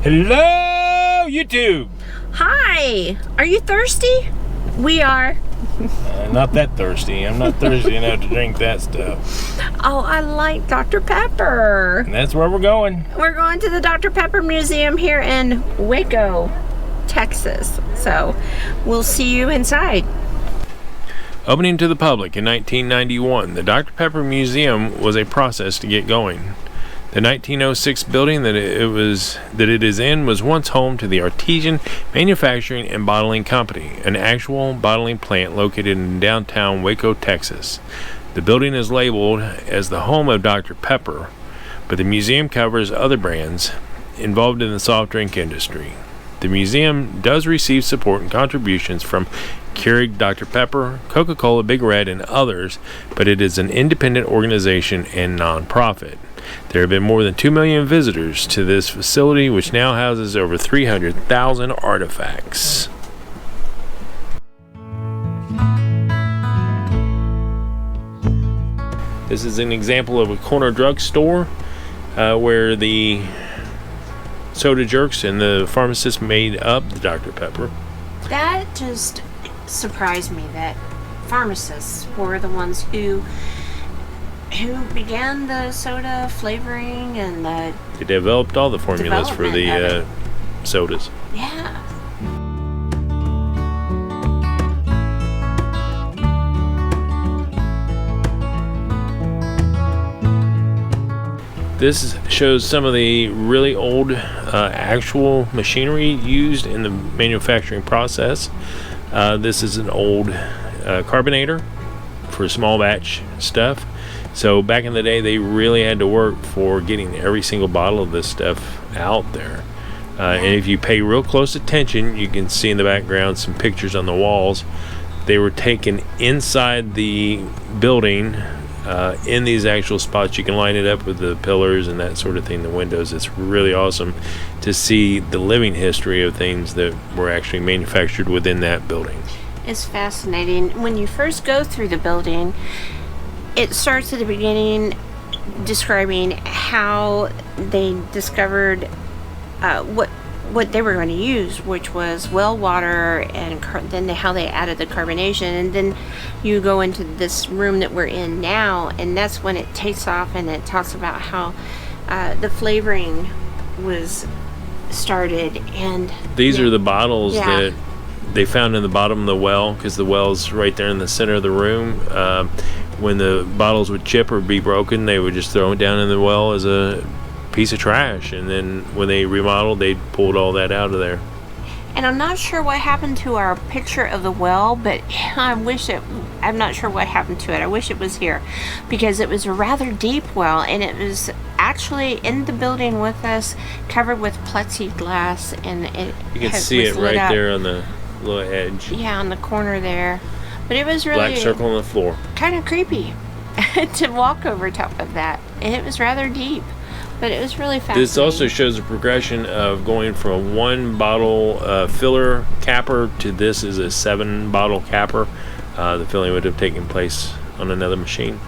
Hello, YouTube! Hi! Are you thirsty? We are. Not that thirsty. I'm not thirsty enough to drink that stuff. Oh, I like Dr. Pepper. And that's where we're going. We're going to the Dr. Pepper Museum here in Waco, Texas. So, we'll see you inside. Opening to the public in 1991, the Dr. Pepper Museum was a process to get going. The 1906 building that it is in was once home to the Artesian Manufacturing and Bottling Company, an actual bottling plant located in downtown Waco, Texas. The building is labeled as the home of Dr. Pepper, but the museum covers other brands involved in the soft drink industry. The museum does receive support and contributions from Keurig Dr. Pepper, Coca-Cola, Big Red, and others, but it is an independent organization and non-profit. There have been more than 2 million visitors to this facility, which now houses over 300,000 artifacts. This is an example of a corner drugstore where the soda jerks and the pharmacist made up the Dr. Pepper. That just surprised me that pharmacists were the ones who began the soda flavoring and they developed all the formulas for the sodas. Yeah. This shows some of the really old actual machinery used in the manufacturing process. This is an old carbonator for small batch stuff. So back in the day, they really had to work for getting every single bottle of this stuff out there. And if you pay real close attention, you can see in the background some pictures on the walls. They were taken inside the building in these actual spots. You can line it up with the pillars and that sort of thing, the windows. It's really awesome to see the living history of things that were actually manufactured within that building. It's fascinating. When you first go through the building, it starts at the beginning describing how they discovered what they were going to use, which was well water, and then how they added the carbonation. And then you go into this room that we're in now, and that's when it takes off, and it talks about how the flavoring was started. And these are the bottles that they found in the bottom of the well, because the well's right there in the center of the room. When the bottles would chip or be broken, they would just throw it down in the well as a piece of trash, and then when they remodeled, they pulled all that out of there. And I'm not sure what happened to our picture of the well, but I'm not sure what happened to it. I wish it was here, because it was a rather deep well, and it was actually in the building with us, covered with plexiglass, and you can see it right there on the little edge. Yeah, on the corner there. But it was really black circle on the floor. Kind of creepy to walk over top of that, and it was rather deep. But it was really fascinating. This also shows a progression of going from a 1 bottle filler capper to this is a 7 bottle capper. The filling would have taken place on another machine.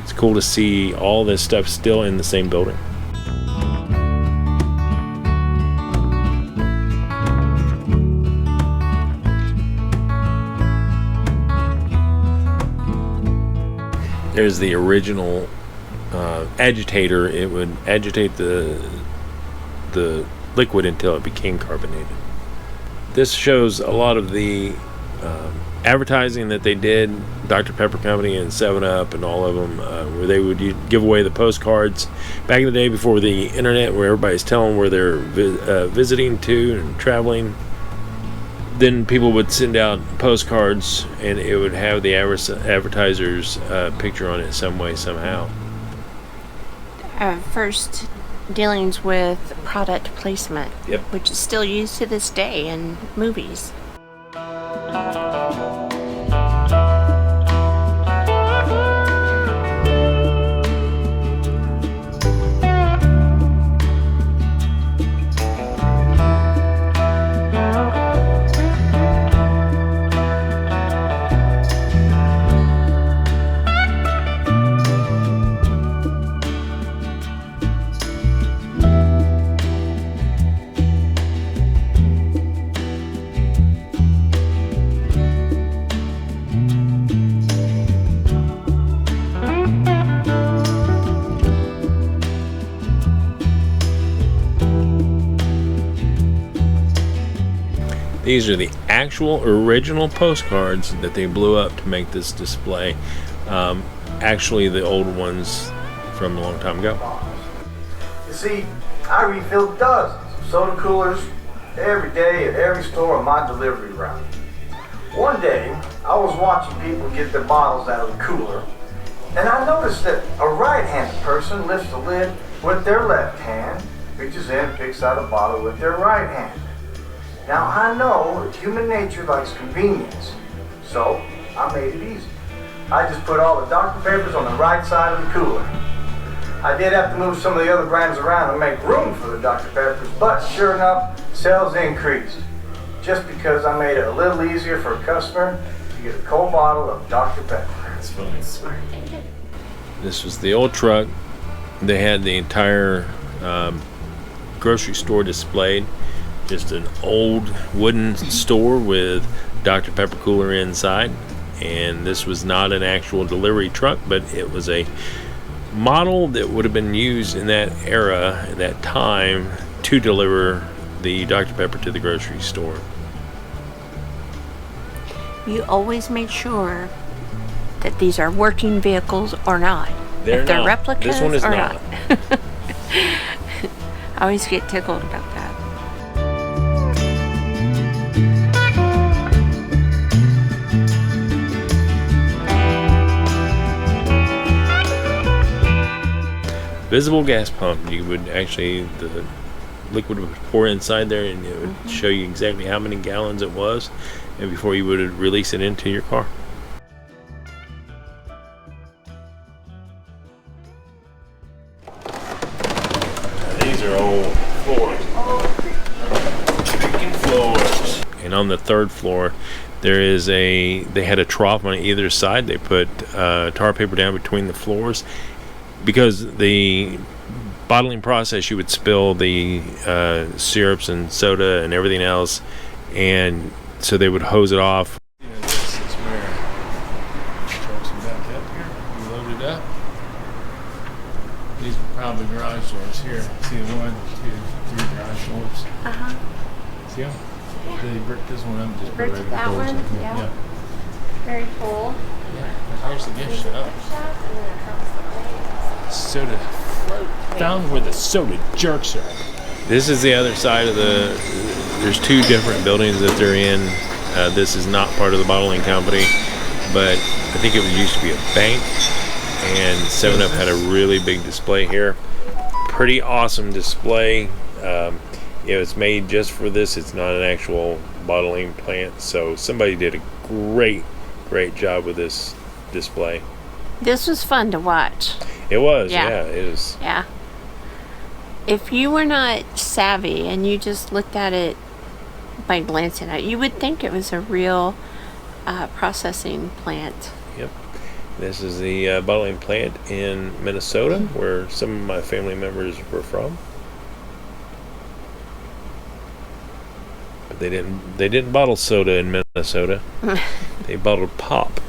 It's cool to see all this stuff still in the same building. There's the original agitator. It would agitate the liquid until it became carbonated. This shows a lot of the advertising that they did, Dr. Pepper Company and 7-Up and all of them, where they would give away the postcards back in the day before the internet, where everybody's telling where they're visiting to and traveling. Then people would send out postcards, and it would have the advertiser's picture on it some way, somehow. First dealings with product placement, yep, which is still used to this day in movies. These are the actual original postcards that they blew up to make this display. Actually, the old ones from a long time ago. You see, I refill dozens of soda coolers every day at every store on my delivery route. One day, I was watching people get their bottles out of the cooler, and I noticed that a right-handed person lifts the lid with their left hand, reaches in and picks out a bottle with their right hand. Now, I know that human nature likes convenience, so I made it easy. I just put all the Dr. Peppers on the right side of the cooler. I did have to move some of the other brands around to make room for the Dr. Peppers, but sure enough, sales increased. Just because I made it a little easier for a customer to get a cold bottle of Dr. Pepper. That's funny. Smart. This was the old truck. They had the entire grocery store displayed. Just an old wooden store with Dr. Pepper cooler inside. And this was not an actual delivery truck, but it was a model that would have been used in that era, at that time, to deliver the Dr. Pepper to the grocery store. You always make sure that these are working vehicles or not. They're if they're not. replicas This one is or not. I always get tickled about that. Visible gas pump. You would actually, the liquid would pour inside there and it would show you exactly how many gallons it was, and before you would release it into your car. These are old floors. Creaking floors. And on the third floor, they had a trough on either side. They put tar paper down between the floors. Because the bottling process, you would spill the syrups and soda and everything else, and so they would hose it off. This is where trucks are back up here. You load it up. These are probably garage doors here. See the 1, 2, 3 garage doors. See them? They bricked this one up. Just put Bricked that one? Yeah. Very cool. Yeah. Here's the gift shop. Soda found where the soda jerks are. This is the other side of there's 2 different buildings that they're in. This is not part of the bottling company, but I think it used to be a bank, and 7-Up had a really big display here. Pretty awesome display. It was made just for this. It's not an actual bottling plant, so somebody did a great job with this display. This was fun to watch. It was, yeah, it was. Yeah. If you were not savvy and you just looked at it by glancing at it, you would think it was a real processing plant. Yep. This is the bottling plant in Minnesota, where some of my family members were from. But they didn't bottle soda in Minnesota. They bottled pop.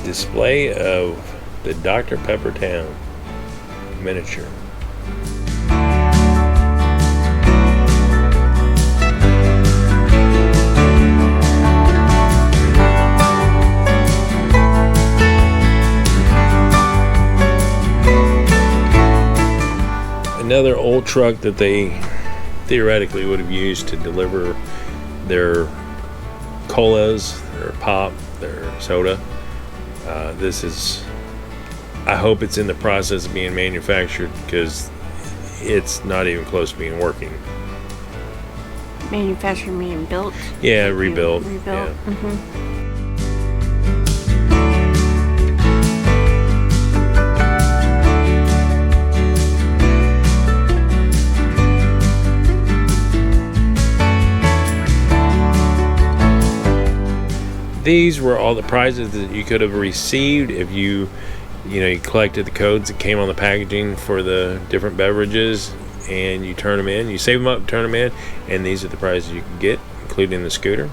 Display of the Dr. Pepper Town miniature. Another old truck that they theoretically would have used to deliver their colas, their pop, their soda. This is, I hope it's in the process of being manufactured, because it's not even close to being working. Manufactured, meaning built? Yeah, rebuilt. Rebuilt. Yeah. these were all the prizes that you could have received if you collected the codes that came on the packaging for the different beverages, and you turn them in. You save them up, turn them in, and these are the prizes you can get, including the scooter.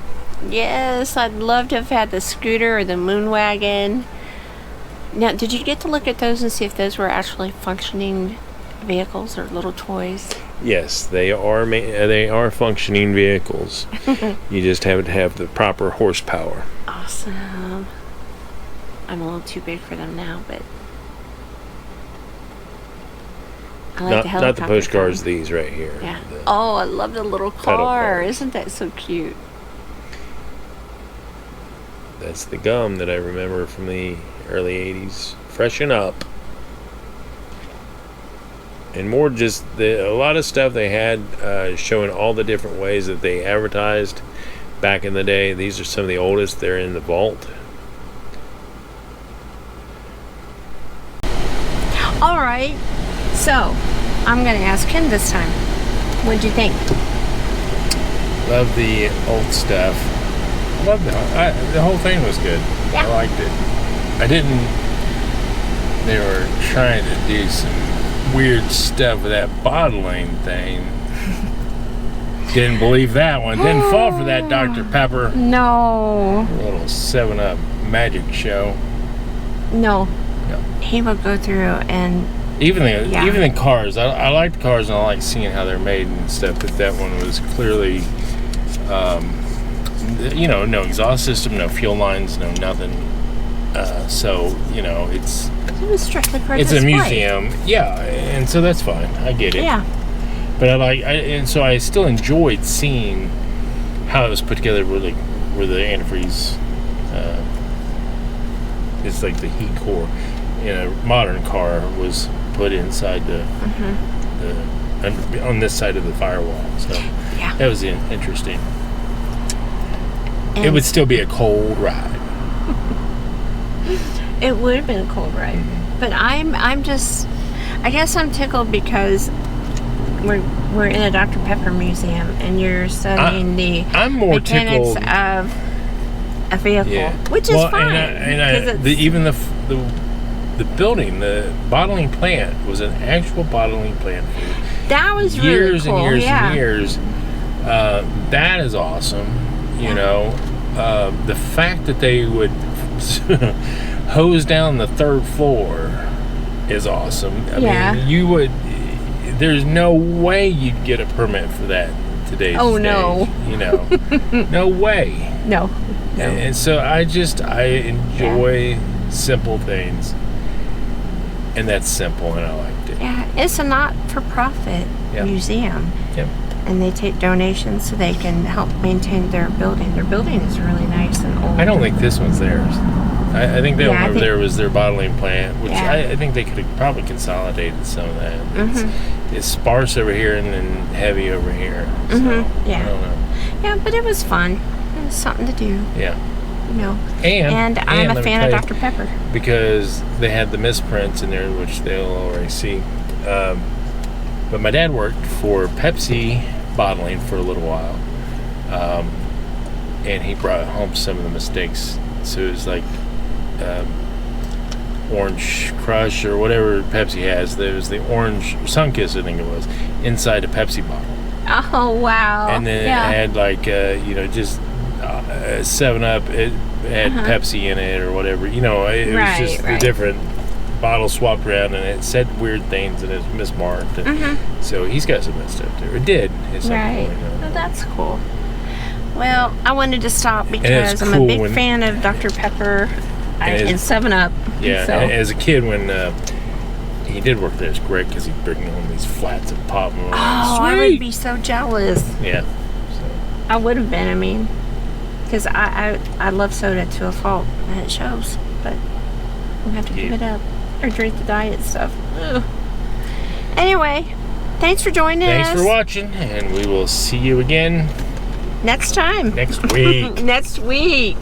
Yes, I'd love to have had the scooter or the moon wagon. Now, did you get to look at those and see if those were actually functioning vehicles or little toys? Yes, they are functioning vehicles. You just have to have the proper horsepower. Awesome. I'm a little too big for them now, but I like the helicopter. Not the postcards, these right here. Yeah. Oh, I love the little car. Isn't that so cute? That's the gum that I remember from the early 80s. Freshen Up. And more just a lot of stuff they had showing all the different ways that they advertised back in the day. These are some of the oldest. They're in the vault. All right. So, I'm going to ask him this time. What'd you think? Love the old stuff. Loved the whole thing was good. Yeah. I liked it. I didn't. They were trying to do some weird stuff with that bottling thing. Didn't believe that one. Didn't fall for that Dr. Pepper. No. Little 7-Up magic show. No. He would go through and even the cars. I like the cars and I like seeing how they're made and stuff. But that one was clearly, no exhaust system, no fuel lines, no nothing. So it's. It was strictly for It's display. a museum, yeah, and so that's fine. I get it. Yeah. But and so I still enjoyed seeing how it was put together. Where the antifreeze is like the heat core in a modern car was put inside the on this side of the firewall. So Yeah. that was interesting. And It would still be a cold ride. It would have been a cold ride, but I guess I'm tickled because we're in a Dr. Pepper museum and you're studying I'm more mechanics tickled of a vehicle, which is fine. Even the building, the bottling plant was an actual bottling plant for that was years really cool. and years yeah. and years. That is awesome. The fact that they would hose down the third floor is awesome. I mean, there's no way you'd get a permit for that in today's Oh, day. no. No way. No. And so I enjoy simple things, and that's simple, and I liked it. Yeah, it's a not-for-profit museum. Yep. And they take donations so they can help maintain their building. Their building is really nice and old. I don't think this one's theirs. I think that one over there was their bottling plant, which I think they could have probably consolidated some of that. It's sparse over here and then heavy over here. So, I don't know. Yeah, but it was fun. It was something to do. Yeah. And I'm a fan of Dr. Pepper. Because they had the misprints in there, which they'll already see. But my dad worked for Pepsi bottling for a little while. And he brought home some of the mistakes. So it was like Orange Crush or whatever Pepsi has. There was the Orange Sunkiss, I think it was, inside a Pepsi bottle. Oh, wow. And then it had like, just 7-Up. It had Pepsi in it or whatever. It was just the different bottles swapped around, and it said weird things, and it's mismarked. And so he's got some of that stuff there. It did. At some point, Well, that's cool. Well, I wanted to stop because I'm a big fan of Dr. Pepper and 7-Up. Yeah, so. As a kid when he did work there, it's great because he'd bring home these flats of pop. And I would be so jealous. Yeah. I would have been, because I love soda to a fault, and it shows, but we have to give it up or drink the diet stuff. Ugh. Anyway, thanks for joining us. Thanks for watching, and we will see you again next time. next week. Next week.